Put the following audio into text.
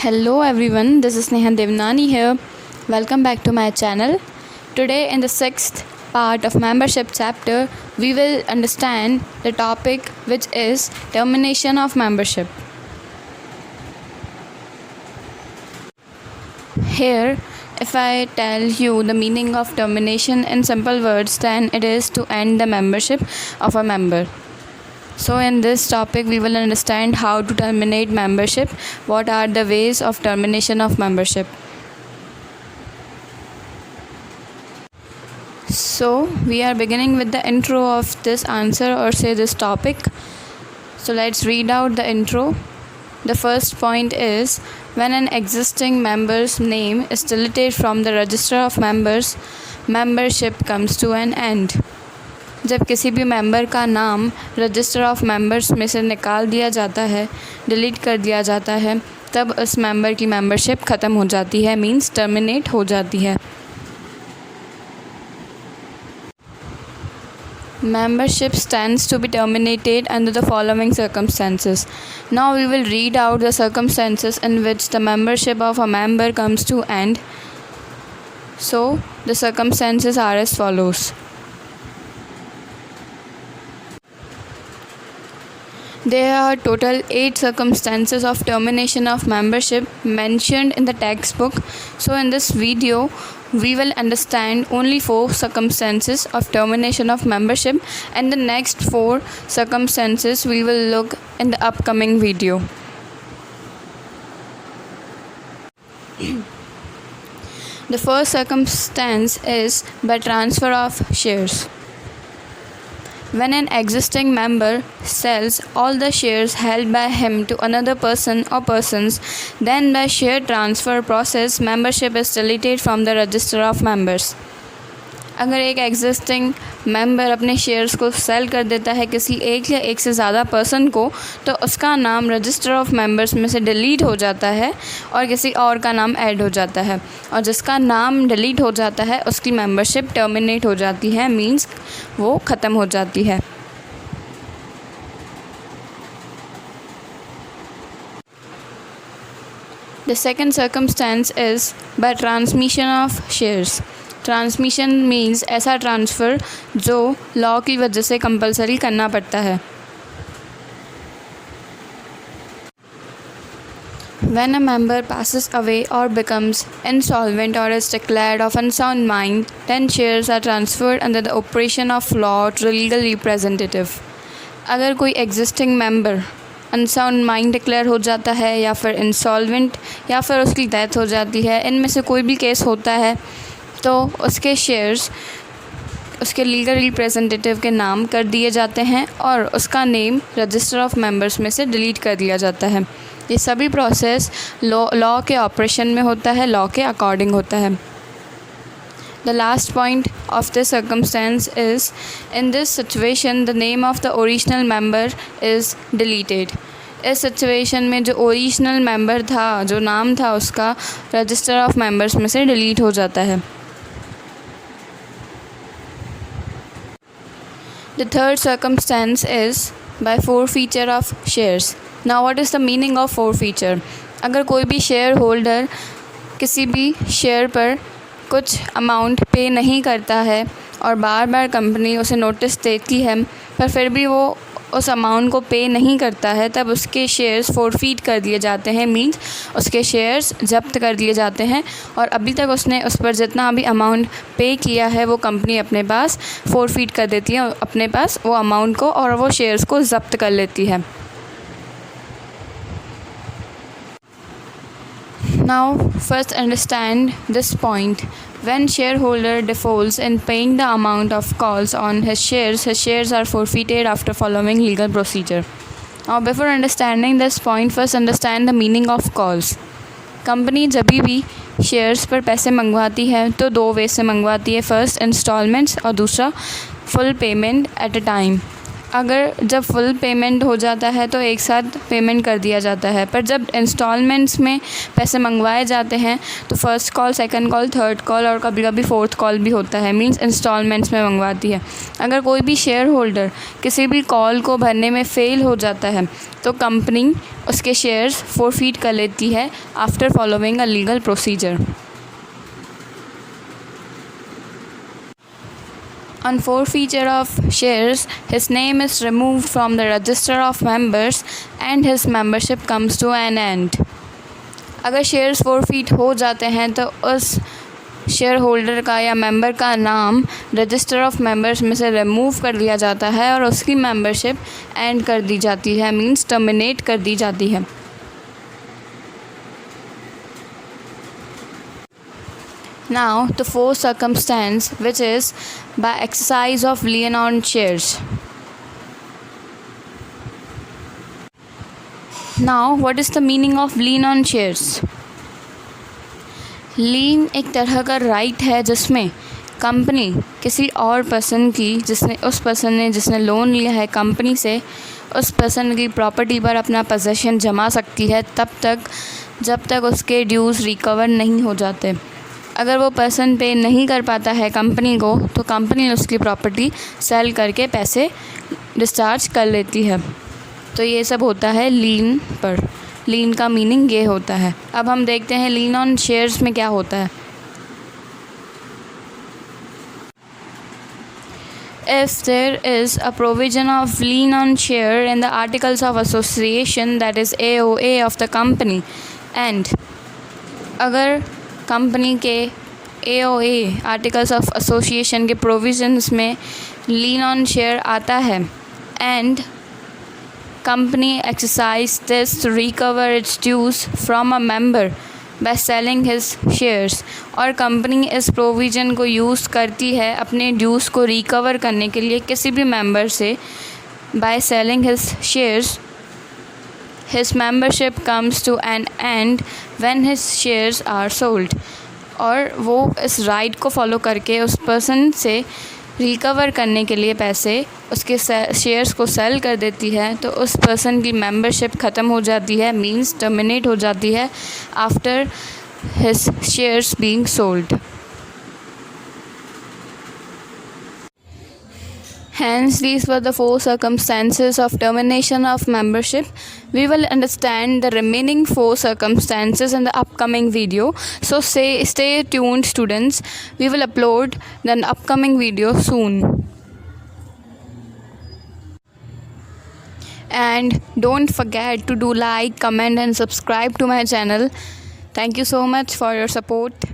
Hello everyone, this is Neha Devnani here. Welcome back to my channel. Today in the sixth part of membership chapter, we will understand the topic which is termination of membership. Here, if I tell you the meaning of termination in simple words, then it is to end the membership of a member. So in this topic we will understand how to terminate membership, what are the ways of termination of membership. So we are beginning with the intro of this answer or say this topic. So let's read out the intro. The first point is when an existing member's name is deleted from the register of members, membership comes to an end. जब किसी भी member का नाम register of members में से निकाल दिया जाता है, डिलीट कर दिया जाता है, तब उस मेंबर की मेंबरशिप ख़त्म हो जाती है, मींस टर्मिनेट हो जाती है. Membership stands to be terminated under the following circumstances. Now we will read out the circumstances in which the membership of a member comes to end. So the circumstances are as follows. There are total 8 circumstances of termination of membership mentioned in the textbook. So in this video, we will understand only 4 circumstances of termination of membership, and the next 4 circumstances we will look in the upcoming video. The first circumstance is by transfer of shares. When an existing member sells all the shares held by him to another person or persons, then by share transfer process, membership is deleted from the register of members. अगर एक existing member अपने shares को cell कर देता है किसी एक या एक से ज़्यादा पर्सन को, तो उसका नाम रजिस्टर ऑफ मेंबर्स में से डिलीट हो जाता है और किसी और का नाम ऐड हो जाता है, और जिसका नाम डिलीट हो जाता है उसकी मेंबरशिप टर्मिनेट हो जाती है, मींस वो ख़त्म हो जाती है. The second circumstance is by transmission of shares. Transmission means ऐसा ट्रांसफ़र जो लॉ की वजह से कंपलसरी करना पड़ता है. When a member passes away or becomes insolvent or is declared of unsound mind, then shares are transferred under the operation of law to the legal representative. अगर कोई existing member unsound mind declare हो जाता है या फिर insolvent या फिर उसकी डेथ हो जाती है, इनमें से कोई भी केस होता है, तो उसके शेयर्स उसके लीगल रिप्रेजेंटेटिव के नाम कर दिए जाते हैं और उसका नेम रजिस्टर ऑफ मेंबर्स में से डिलीट कर दिया जाता है. ये सभी प्रोसेस लॉ के ऑपरेशन में होता है, लॉ के अकॉर्डिंग होता है. The last point of this circumstance is in this situation the name of the original member is deleted. इस सिचुएशन में जो ओरिजिनल मेंबर था, जो नाम था उसका, रजिस्टर ऑफ मेंबर्स में से डिलीट हो जाता है. The third circumstance is by forfeiture of shares. Now what is the meaning of forfeiture? अगर कोई भी शेयर होल्डर किसी भी शेयर पर कुछ अमाउंट पे नहीं करता है और बार बार कंपनी उसे नोटिस देती है पर फिर भी वो उस अमाउंट को पे नहीं करता है, तब उसके शेयर्स फोरफीट कर दिए जाते हैं, मींस उसके शेयर्स जब्त कर दिए जाते हैं और अभी तक उसने उस पर जितना भी अमाउंट पे किया है वो कंपनी अपने पास फोरफीट कर देती है अपने पास वो अमाउंट को, और वो शेयर्स को जब्त कर लेती है. Now first understand this point. When shareholder defaults in paying the amount of calls on his shares are forfeited after following legal procedure. Now before understanding this point, first understand the meaning of calls. Company जब भी shares पर पैसे मंगवाती है तो 2 वे से मंगवाती है. First installments और दूसरा full payment at a time. अगर जब फुल पेमेंट हो जाता है तो एक साथ पेमेंट कर दिया जाता है, पर जब इंस्टॉलमेंट्स में पैसे मंगवाए जाते हैं तो first call, second call, third call और कभी कभी फोर्थ कॉल भी होता है, मींस इंस्टॉलमेंट्स में मंगवाती है। अगर कोई भी शेयर होल्डर किसी भी कॉल को भरने में फ़ेल हो जाता है तो कंपनी उसके शेयर्स फोरफीट कर लेती है after following a legal procedure. On forfeiture of shares, his name is removed from the register of members and his membership comes to an end. अगर शेयर्स फोरफीट हो जाते हैं तो उस शेयर होल्डर का या मेंबर का नाम रजिस्टर ऑफ मेंबर्स में से रिमूव कर दिया जाता है और उसकी मेंबरशिप एंड कर दी जाती है, मींस टर्मिनेट कर दी जाती है। Now, the fourth circumstance, which is by exercise of lien on shares. Now, what is the meaning of lien on shares? Lien एक तरह का राइट है जिसमें कंपनी किसी और पर्सन की जिसने लोन लिया है कंपनी से, उस पर्सन की प्रॉपर्टी पर अपना पोजेशन जमा सकती है जब तक उसके ड्यूज़ रिकवर नहीं हो जाते। अगर वो पर्सन पे नहीं कर पाता है कंपनी को तो कंपनी उसकी प्रॉपर्टी सेल करके पैसे डिस्चार्ज कर लेती है। तो ये सब होता है लीन पर। लीन का मीनिंग ये होता है। अब हम देखते हैं लीन ऑन शेयर्स में क्या होता है। If there is a provision of lien on share in the Articles of Association, that is AOA of the company, and अगर कंपनी के AOA आर्टिकल्स ऑफ एसोसिएशन के प्रोविजंस में लीन ऑन शेयर आता है and company exercise this to recover its dues from a member by selling his shares, और company इस provision को use करती है अपने ड्यूज़ को रिकवर करने के लिए किसी भी मेंबर से bye selling his shares, his membership comes to an end when his shares are sold। और वो इस राइट को फॉलो करके उस पर्सन से रिकवर करने के लिए पैसे उसके शेयर्स को सेल कर देती है, तो उस पर्सन की मेंबरशिप ख़त्म हो जाती है, मींस टर्मिनेट हो जाती है after his shares being sold. Hence, these were the four circumstances of termination of membership. We will understand the remaining four circumstances in the upcoming video. So stay tuned, students. We will upload the upcoming video soon. And don't forget to do like, comment and subscribe to my channel. Thank you so much for your support.